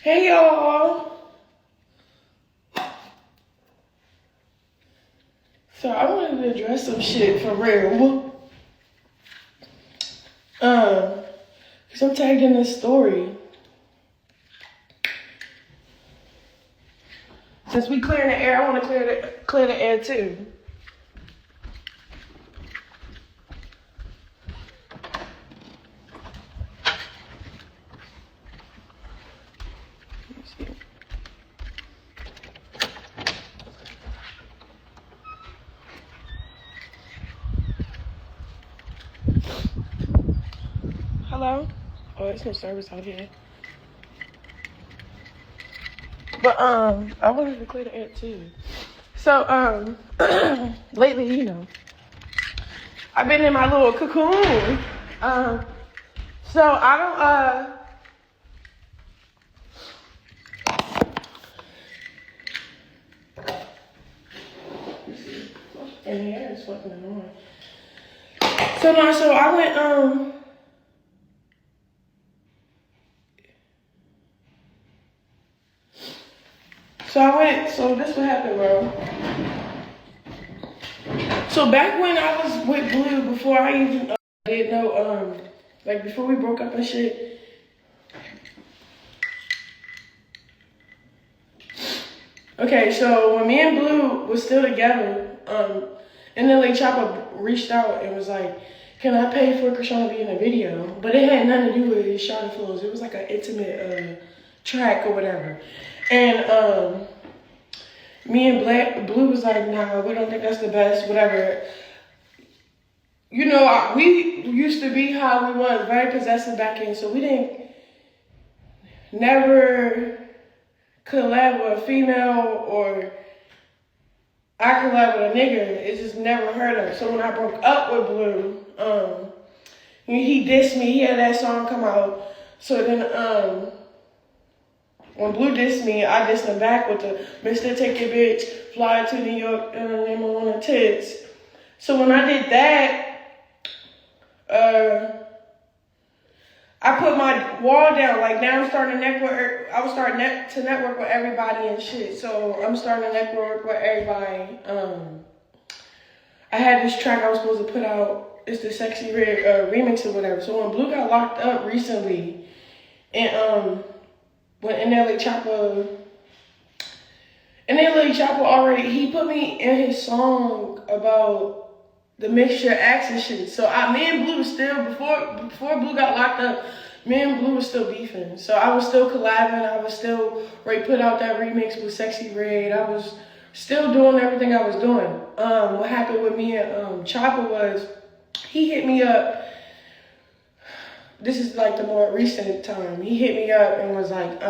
Hey y'all. So I wanted to address some shit for real. Cause I'm tagged in this story. Since we clearing the air, I want to clear the air too. Hello? Oh, there's no service out here. But I wanted to clear the air too. So lately, I've been in my little cocoon. So I don't and the air is fucking annoying. So I went so this what happened, bro. So back when I was with Blue, before I even did no, like before we broke up and shit. Okay, so when me and Blue was still together, NLE Choppa reached out and was like, can I pay for Chrisean to be in a video? But it had nothing to do with his shot flows. It was like an intimate track or whatever. And me and Blue was like, nah, we don't think that's the best, whatever. You know, we used to be how we was, very possessive back in, so we didn't never collab with a female or I collab with a nigga. It just never heard of. So when I broke up with Blue, he dissed me. He had that song come out. So then when Blue dissed me, I dissed him back with the Mr. Take Your Bitch, Fly to New York, name on the tits. So when I did that, I put my wall down. Like now I'm starting to network. I was starting to network with everybody and shit. So I'm starting to network with everybody. I had this track I was supposed to put out. It's the Sexy Red remix or whatever. So when Blue got locked up recently, and when NLE Choppa already, he put me in his song about the mixture acts and shit. So me and Blue was still, before Blue got locked up, me and Blue was still beefing. So I was still collabing. I was still put out that remix with Sexy Red. I was still doing everything I was doing. What happened with me and Choppa was, he hit me up. This is like the more recent time. He hit me up and was like,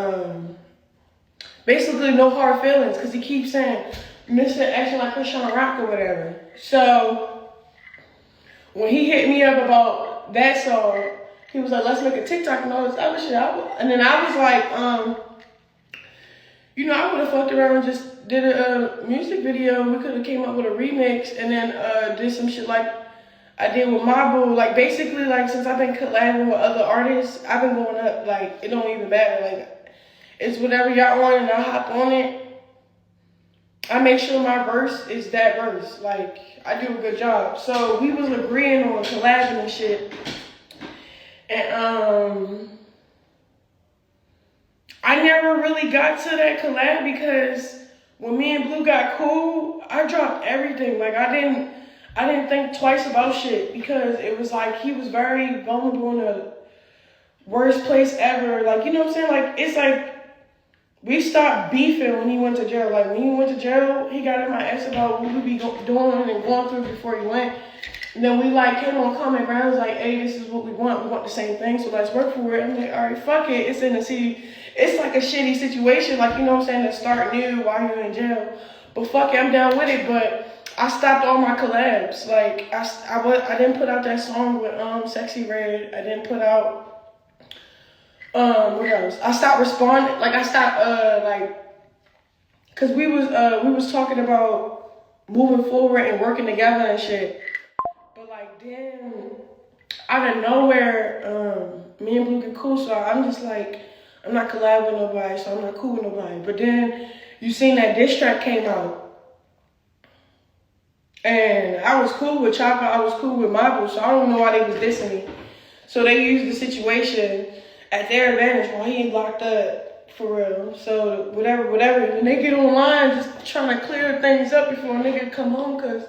basically no hard feelings, because he keeps saying, Mr. Action like Chrisean Rock or whatever. So when he hit me up about that song, he was like, let's make a TikTok and all this other shit. And then I was like, I would have fucked around and just did a music video. We could have came up with a remix and then did some shit like I did with my boo. Like basically, like since I've been collabing with other artists, I've been going up. Like it don't even matter. Like it's whatever y'all want and I hop on it. I make sure my verse is that verse. Like, I do a good job. So we was agreeing on collabing and shit. And I never really got to that collab because when me and Blue got cool, I dropped everything. Like I didn't think twice about shit because it was like he was very vulnerable in the worst place ever. Like, you know what I'm saying? Like it's like we stopped beefing when he went to jail. Like, when he went to jail, he got in my ass about what we be doing and going through before he went. And then we, like, came on common ground. Like, hey, this is what we want. We want the same thing, so let's work for it. I'm like, all right, fuck it. It's in the city. It's like a shitty situation. Like, you know what I'm saying, to start new while you're in jail. But fuck it, I'm down with it. But I stopped all my collabs. Like, I didn't put out that song with Sexy Red. I didn't put out... what else? I stopped responding. Like I stopped cause we was talking about moving forward and working together and shit. But like then out of nowhere, me and Blue get cool, so I'm just like, I'm not collabing with nobody, so I'm not cool with nobody. But then you seen that diss track came out. And I was cool with Choppa, I was cool with Michael, so I don't know why they was dissing me. So they used the situation at their advantage while he ain't locked up, for real. So whatever. And they get online just trying to clear things up before a nigga come home, because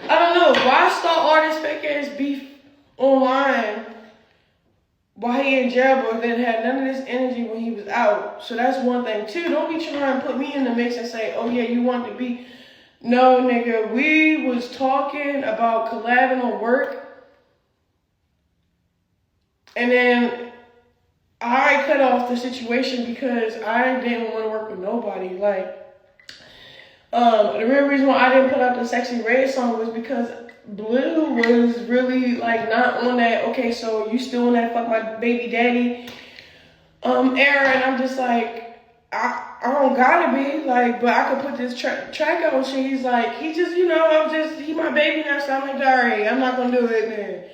I don't know, why start all this fake ass beef online while he in jail, but then had none of this energy when he was out? So that's one thing. Two, don't be trying to put me in the mix and say, oh yeah, you want to be. No, nigga, we was talking about collabing on work. And then I cut off the situation because I didn't want to work with nobody. Like, the real reason why I didn't put out the Sexy Red song was because Blue was really like not on that, okay, so you still on that fuck my baby daddy era, and I'm just like, I don't gotta be like, but I could put this track out and shit. He's like, he just, he my baby now, so I'm like, alright, I'm not gonna do it, man.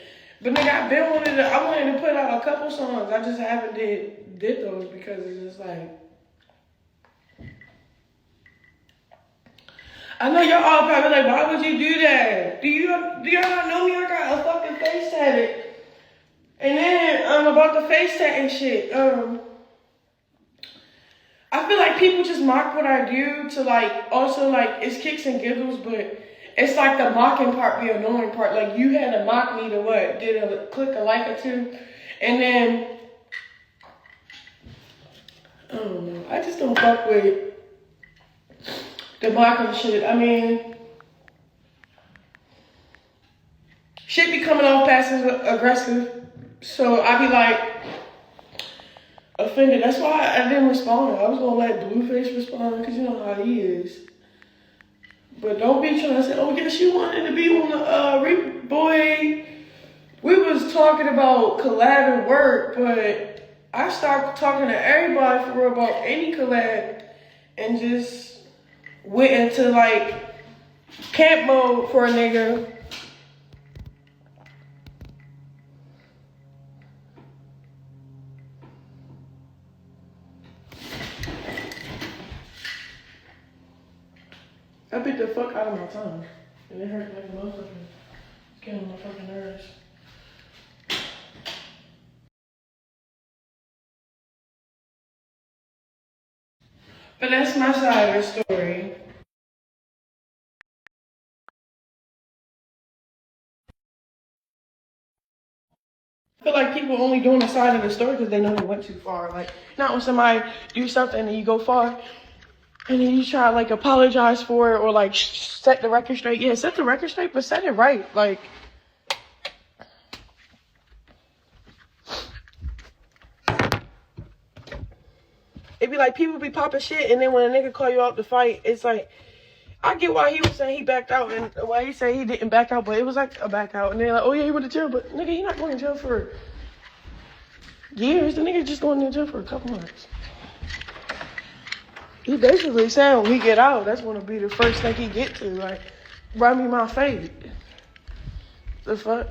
But nigga, I wanted to put out a couple songs. I just haven't did those because it's just like, I know y'all all probably like, why would you do that? Do y'all not know me? I got a fucking face tatted. And then about the face tat and shit. I feel like people just mock what I do to like, also like, it's kicks and giggles, but it's like the mocking part, the annoying part. Like, you had to mock me to what? Click a like or two. And then, I don't know. I just don't fuck with the mocking shit. I mean, shit be coming off passive aggressive. So I be like, offended. That's why I didn't respond. I was gonna let Blueface respond because you know how he is. But don't be trying to say, oh, yes, you wanted to be on the boy. We was talking about collab and work, but I stopped talking to everybody for real about any collab and just went into like camp mode for a nigga. I beat the fuck out of my tongue. And it hurt like a motherfucker. It's getting on my fucking nerves. But that's my side of the story. I feel like people only doing the side of the story because they know they went too far. Like, not when somebody do something and you go far and then you try to like apologize for it or like set the record straight. Yeah, set the record straight, but set it right. Like, it'd be like people be popping shit and then when a nigga call you out to fight, it's like, I get why he was saying he backed out and why he said he didn't back out, but it was like a back out. And they're like, oh yeah, he went to jail, but nigga, he not going to jail for years. The nigga just going to jail for a couple months. He basically said when he get out, that's going to be the first thing he get to. Like, run me my fate. The fuck?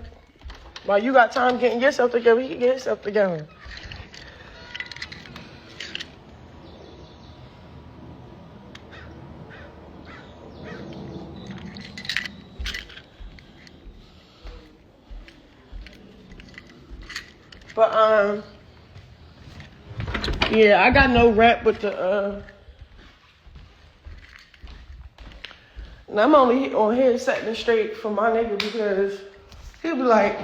While you got time getting yourself together, he get himself together. But, yeah, I got no rep with the, and I'm only on here setting it straight for my nigga because he'll be like,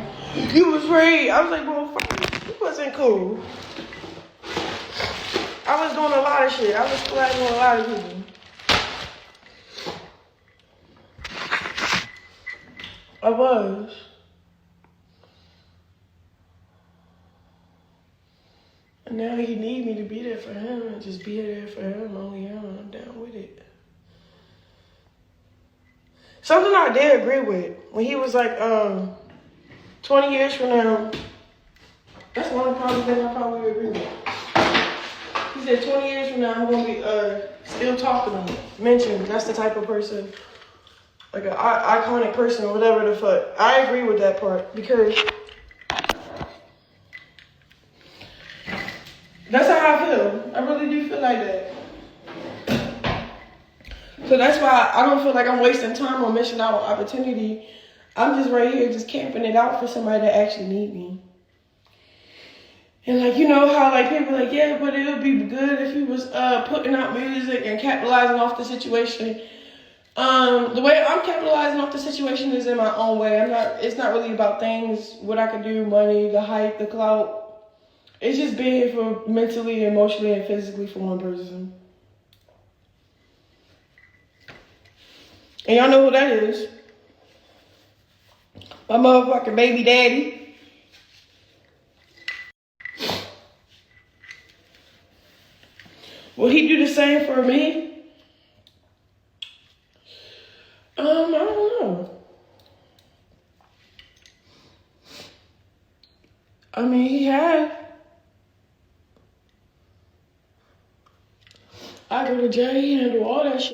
you was right. I was like, well, fuck, you wasn't cool. I was doing a lot of shit. I was collabing with a lot of people. I was. And now he need me to be there for him and just be there for him, only him, and I'm down with it. Something I did agree with, when he was like, 20 years from now, that's one of the problems that I probably agree with. He said 20 years from now, I'm going to be still talking to him, mentioned, that's the type of person, like an iconic person or whatever the fuck. I agree with that part because That's how I feel. I really do feel like that. So that's why I don't feel like I'm wasting time or missing out on opportunity. I'm just right here just camping it out for somebody that actually need me. And like, you know how like people are like, yeah, but it would be good if he was putting out music and capitalizing off the situation. The way I'm capitalizing off the situation is in my own way. It's not really about things, what I can do, money, the hype, the clout. It's just being here for mentally, emotionally, and physically for one person. And y'all know who that is. My motherfucking baby daddy. Will he do the same for me? I don't know. I mean, he had. I go to jail, he handle all that shit.